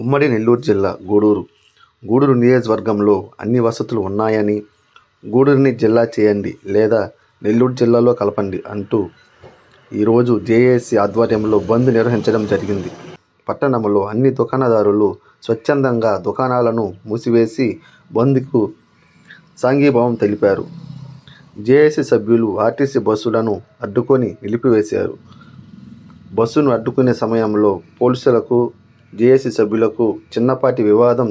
ఉమ్మడి నెల్లూరు జిల్లా గూడూరు నియోజకవర్గంలో అన్ని వసతులు ఉన్నాయని, గూడూరుని జిల్లా చేయండి లేదా నెల్లూరు జిల్లాలో కలపండి అంటూ ఈరోజు జేఏసీ ఆధ్వర్యంలో బంద్ నిర్వహించడం జరిగింది. పట్టణంలో అన్ని దుకాణదారులు స్వచ్ఛందంగా దుకాణాలను మూసివేసి బంద్కు సంఘీభావం తెలిపారు. జేఏసీ సభ్యులు ఆర్టీసీ బస్సులను అడ్డుకొని నిలిపివేశారు. బస్సును అడ్డుకునే సమయంలో పోలీసులకు, జేఏసీ సభ్యులకు చిన్నపాటి వివాదం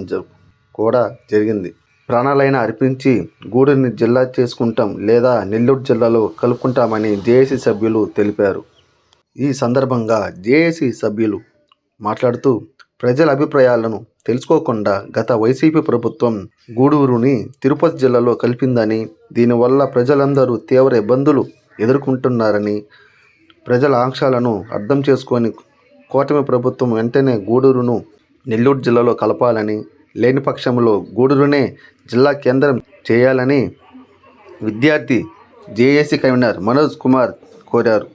కూడా జరిగింది. ప్రాణాలైనా అర్పించి గూడూరుని జిల్లా చేసుకుంటాం లేదా నెల్లూరు జిల్లాలో కలుపుకుంటామని జేఏసీ సభ్యులు తెలిపారు. ఈ సందర్భంగా జేఏసీ సభ్యులు మాట్లాడుతూ, ప్రజల అభిప్రాయాలను తెలుసుకోకుండా గత వైసీపీ ప్రభుత్వం గూడూరుని తిరుపతి జిల్లాలో కలిపిందని, దీనివల్ల ప్రజలందరూ తీవ్ర ఇబ్బందులు ఎదుర్కొంటున్నారని, ప్రజల ఆంక్షలను అర్థం చేసుకొని కూటమి ప్రభుత్వం వెంటనే గూడూరును నెల్లూరు జిల్లాలో కలపాలని, లేని పక్షంలో గూడూరునే జిల్లా కేంద్రం చేయాలని విద్యార్థి జేఏసీ కన్వీనర్ మనోజ్ కుమార్ కోరారు.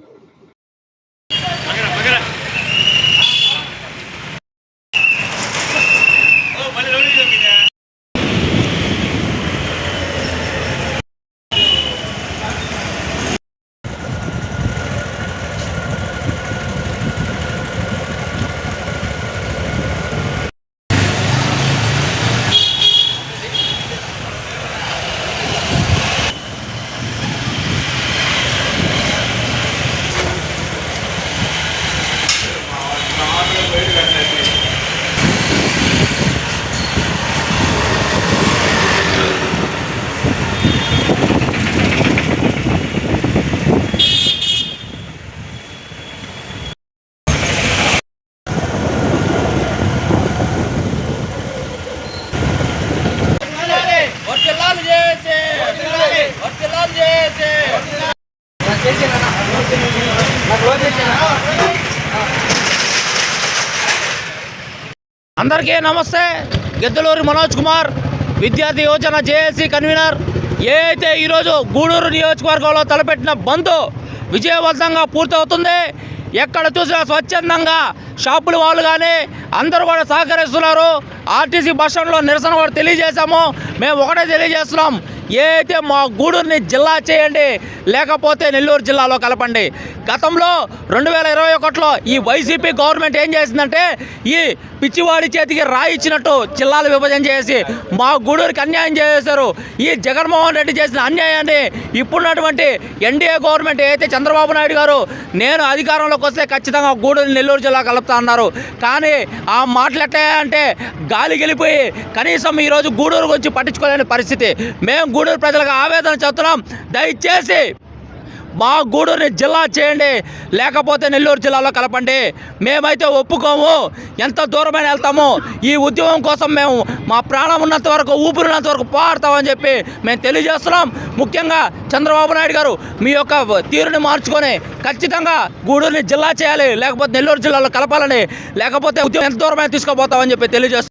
అందరికీ నమస్తే. గిద్దలూరి మనోజ్ కుమార్, విద్యార్థి యోజన జేఏసీ కన్వీనర్. ఏదైతే ఈరోజు గూడూరు నియోజకవర్గంలో తలపెట్టిన బంద్ విజయవంతంగా పూర్తవుతుంది. ఎక్కడ చూసినా స్వచ్ఛందంగా షాపుల వాళ్ళు కానీ అందరూ కూడా సహకరిస్తున్నారు. ఆర్టీసీ బస్ స్టాండ్లో నిరసన కూడా తెలియజేశాము. మేము ఒకటే తెలియజేస్తున్నాం, ఏదైతే మా గూడూరుని జిల్లా చేయండి లేకపోతే నెల్లూరు జిల్లాలో కలపండి. గతంలో 2021లో ఈ వైసీపీ గవర్నమెంట్ ఏం చేసిందంటే, ఈ పిచ్చివాడి చేతికి రాయి ఇచ్చినట్టు జిల్లాలు విభజన చేసి మా గూడూరుకి అన్యాయం చేశారు. ఈ జగన్మోహన్ రెడ్డి చేసిన అన్యాయాన్ని ఇప్పుడున్నటువంటి ఎన్డీఏ గవర్నమెంట్ ఏదైతే చంద్రబాబు నాయుడు గారు నేను అధికారంలోకి వస్తే ఖచ్చితంగా గూడూరు నెల్లూరు జిల్లా కలుపుతా అన్నారు. కానీ ఆ మాటలు ఎట్లా అంటే గాలి గెలిపోయి కనీసం ఈరోజు గూడూరు గురించి పట్టించుకోలేని పరిస్థితి. మేము గూడూరు ప్రజలకు ఆవేదన చెప్తున్నాం, దయచేసి మా గూడూరుని జిల్లా చేయండి లేకపోతే నెల్లూరు జిల్లాలో కలపండి. మేమైతే ఒప్పుకోము, ఎంత దూరమైన వెళ్తాము. ఈ ఉద్యమం కోసం మేము మా ప్రాణం ఉన్నంత వరకు, ఊపిరినంత వరకు పోరాడతామని చెప్పి మేము తెలియజేస్తున్నాం. ముఖ్యంగా చంద్రబాబు నాయుడు గారు మీ యొక్క తీరుని మార్చుకొని ఖచ్చితంగా గూడూరుని జిల్లా చేయాలి లేకపోతే నెల్లూరు జిల్లాలో కలపాలని, లేకపోతే ఉద్యమం ఎంత దూరమైన తీసుకోబోతామని చెప్పి తెలియజేస్తున్నాం.